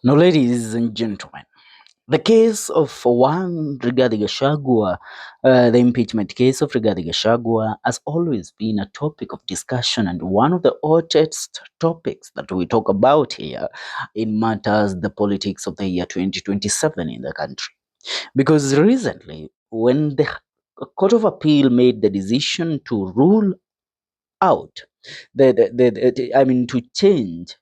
Now, ladies and gentlemen, the case of one Rigathi Gachagua, the impeachment case of Rigathi Gachagua, has always been a topic of discussion and one of the hottest topics that we talk about here in matters the politics of the year 2027 in the country. Because recently, when the Court of Appeal made the decision to rule out to change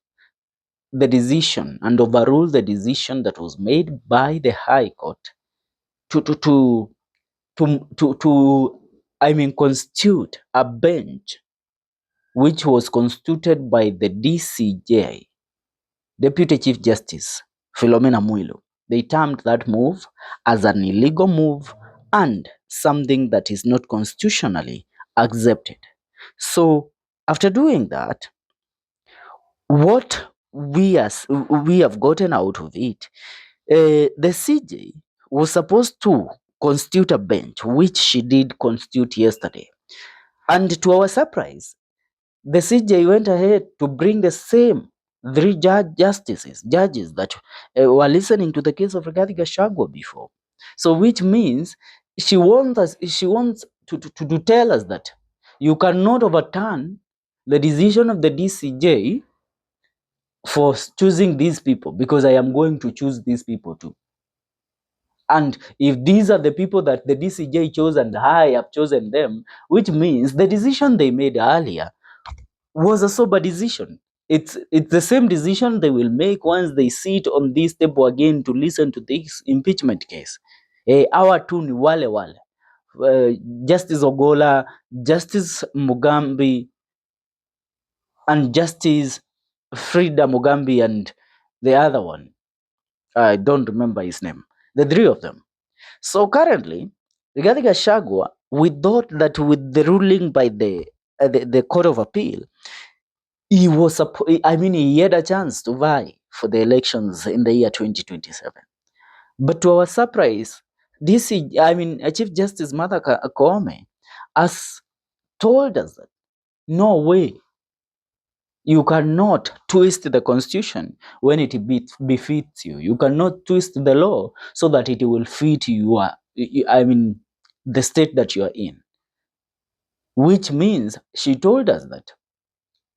the decision and overrule the decision that was made by the High Court to to to constitute a bench which was constituted by the DCJ, Deputy Chief Justice Philomena Mwilu. They termed that move as an illegal move and something that is not constitutionally accepted. So after doing that, what we have gotten out of it, the CJ was supposed to constitute a bench, which she did constitute yesterday. And to our surprise, the CJ went ahead to bring the same three judges that were listening to the case of Rigathi Gachagua before. So which means she wants to tell us that you cannot overturn the decision of the DCJ for choosing these people, because I am going to choose these people too. And if these are the people that the DCJ chose and I have chosen them, which means the decision they made earlier was a sober decision. It's the same decision they will make once they sit on this table again to listen to this impeachment case. Our two ni wale wale. Justice Ogola, Justice Mugambi, and Justice Frida Mugambi, and the other one, I don't remember his name. The three of them. So currently, Rigathi Gachagua, we thought that with the ruling by the Court of Appeal, he had a chance to vie for the elections in the year 2027. But to our surprise, Chief Justice Martha Koome has told us that no way, you cannot twist the constitution when it befits you. You cannot twist the law so that it will fit the state that you are in. Which means she told us that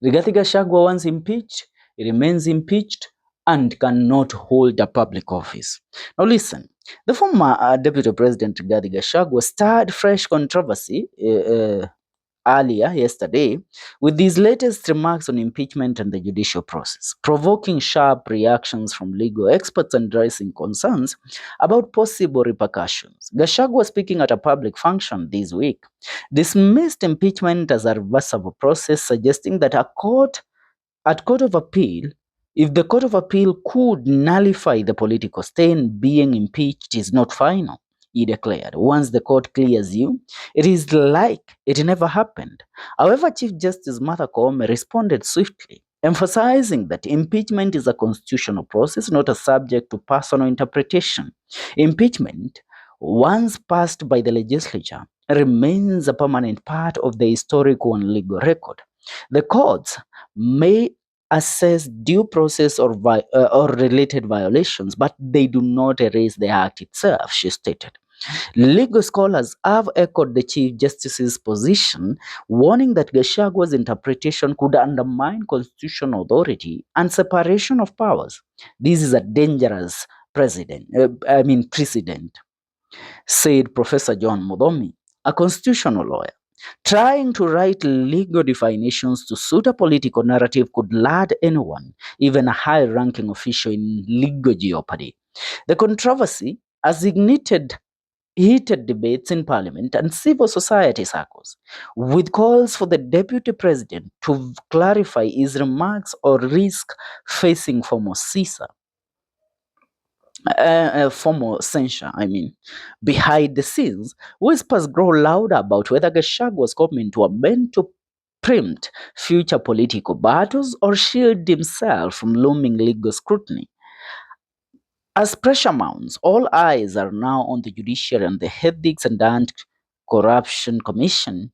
Rigathi Gachagua, once impeached, remains impeached and cannot hold a public office. Now listen, the former Deputy President Rigathi Gachagua stirred fresh controversy earlier yesterday with these latest remarks on impeachment and the judicial process, provoking sharp reactions from legal experts and raising concerns about possible repercussions. Gachagua, speaking at a public function this week, dismissed impeachment as a reversible process, suggesting that at Court of Appeal, if the Court of Appeal could nullify the political stain, being impeached is not final. He declared, once the court clears you, it is like it never happened. However, Chief Justice Martha Koome responded swiftly, emphasizing that impeachment is a constitutional process, not a subject to personal interpretation. Impeachment, once passed by the legislature, remains a permanent part of the historical and legal record. The courts may assess due process or related violations, but they do not erase the act itself, she stated. Legal scholars have echoed the Chief Justice's position, warning that Gachagua's interpretation could undermine constitutional authority and separation of powers. This is a dangerous precedent, said Professor John Mudomi, a constitutional lawyer. Trying to write legal definitions to suit a political narrative could land anyone, even a high-ranking official, in legal jeopardy. The controversy has ignited heated debates in parliament and civil society circles, with calls for the deputy president to clarify his remarks or risk facing formal censure. Behind the scenes, whispers grow louder about whether Gachagua was coming to amend to preempt future political battles or shield himself from looming legal scrutiny. As pressure mounts, all eyes are now on the judiciary and the Ethics and Anti-Corruption Commission.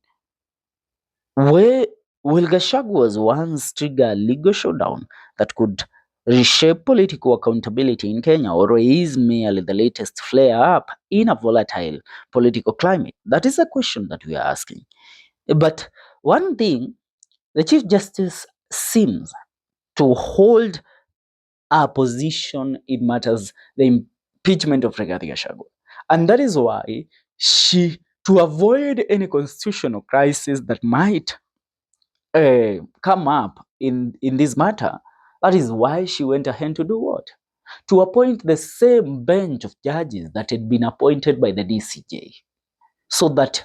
Where will Gachagua's once trigger a legal showdown that could reshape political accountability in Kenya, or is merely the latest flare-up in a volatile political climate? That is a question that we are asking. But one thing, the Chief Justice seems to hold a position in matters the impeachment of Rigathi Gachagua. And that is why she, to avoid any constitutional crisis that might come up in this matter, that is why she went ahead to do what? To appoint the same bench of judges that had been appointed by the DCJ. So that,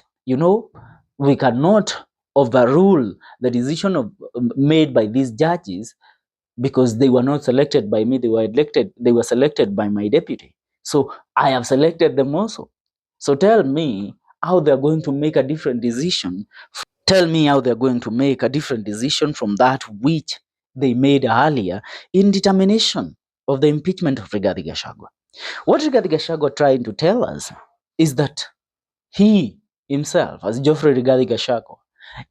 we cannot overrule the decision made by these judges because they were not selected by me, they were selected by my deputy. So I have selected them also. So tell me how they're going to make a different decision. Tell me how they're going to make a different decision from that which they made earlier in determination of the impeachment of Rigathi Gachagua. What Rigathi Gachagua trying to tell us is that he himself, as Geoffrey Rigathi Gachagua,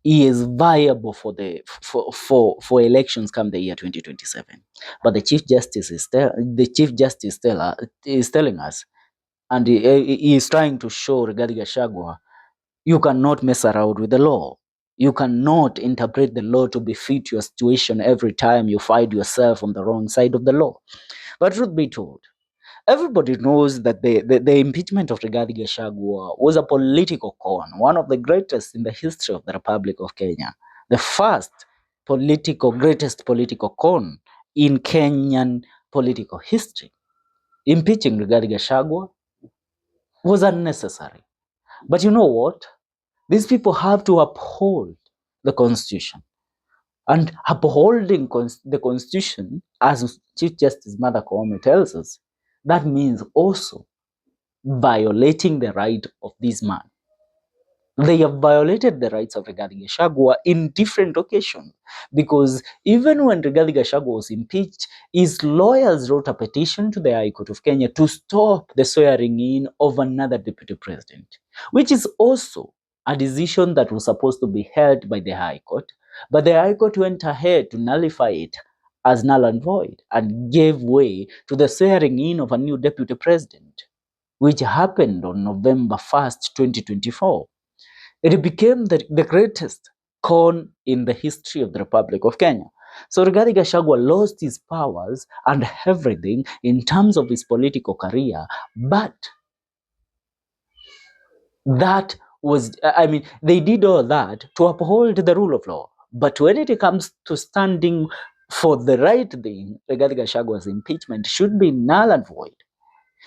he is viable for elections come the year 2027. But the Chief Justice is telling us, and he is trying to show Rigathi Gachagua, you cannot mess around with the law. You cannot interpret the law to befit your situation every time you find yourself on the wrong side of the law. But truth be told, everybody knows that the impeachment of Rigathi Gachagua was a political con, one of the greatest in the history of the Republic of Kenya. The first greatest political con in Kenyan political history. Impeaching Rigathi Gachagua was unnecessary. But you know what? These people have to uphold the Constitution. And upholding the Constitution, as Chief Justice Martha Koome tells us, that means also violating the right of this man. They have violated the rights of Rigathi Gachagua in different occasions, because even when Rigathi Gachagua was impeached, his lawyers wrote a petition to the High Court of Kenya to stop the swearing in of another deputy president, which is also a decision that was supposed to be held by the High Court, but the High Court went ahead to nullify it as null and void and gave way to the swearing in of a new deputy president, which happened on November 1st, 2024. It became the greatest con in the history of the Republic of Kenya. So Rigathi Gachagua lost his powers and everything in terms of his political career, but they did all that to uphold the rule of law. But when it comes to standing for the right thing, Rigathi Gachagua's impeachment should be null and void.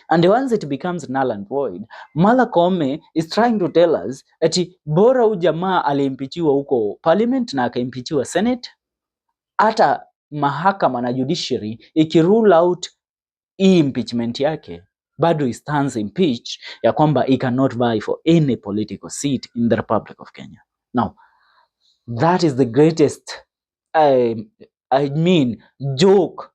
And once it becomes null and void, Martha Koome is trying to tell us ati bora ujamaa aliimpichiwa huko parliament na akaimpichiwa Senate, hata mahakama na judiciary ikirule out hii impeachment yake, bado he stands impeached ya kwamba he cannot vie for any political seat in the Republic of Kenya. Now, that is the greatest, joke.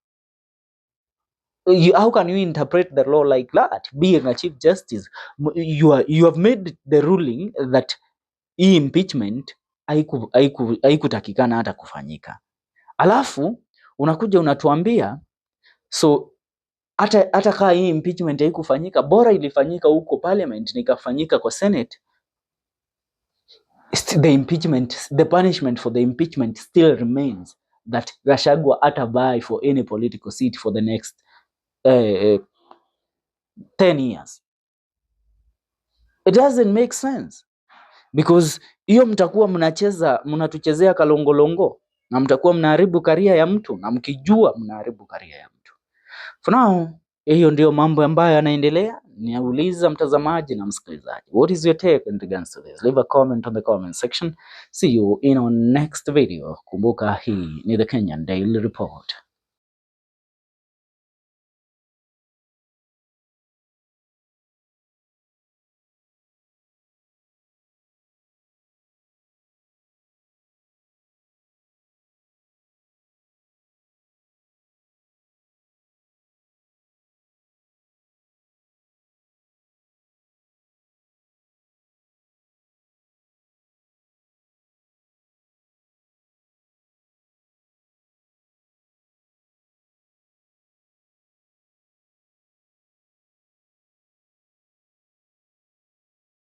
How can you interpret the law like that? Being a Chief Justice, you have made the ruling that hii impeachment haikutakikana hata kufanyika, alafu unakuja unatuambia so hata kaa hii impeachment haikufanyika, bora ilifanyika huko parliament nikafanyika kwa Senate, the punishment for the impeachment still remains that Gachagua hata vie for any political seat for the next 10 years. It doesn't make sense, because hiyo mtakuwa mnatuchezea kalongolongo na mtakuwa mnaharibu career ya mtu na mkijua mnaharibu career ya mtu. For now, hiyo ndio mambo ambayo yanaendelea. Niuliza mtazamaji na msikilizaji, what is your take in regards to this? Leave a comment on the comment section. See you in our next video. Kumbuka hii ni The Kenyan Daily Report.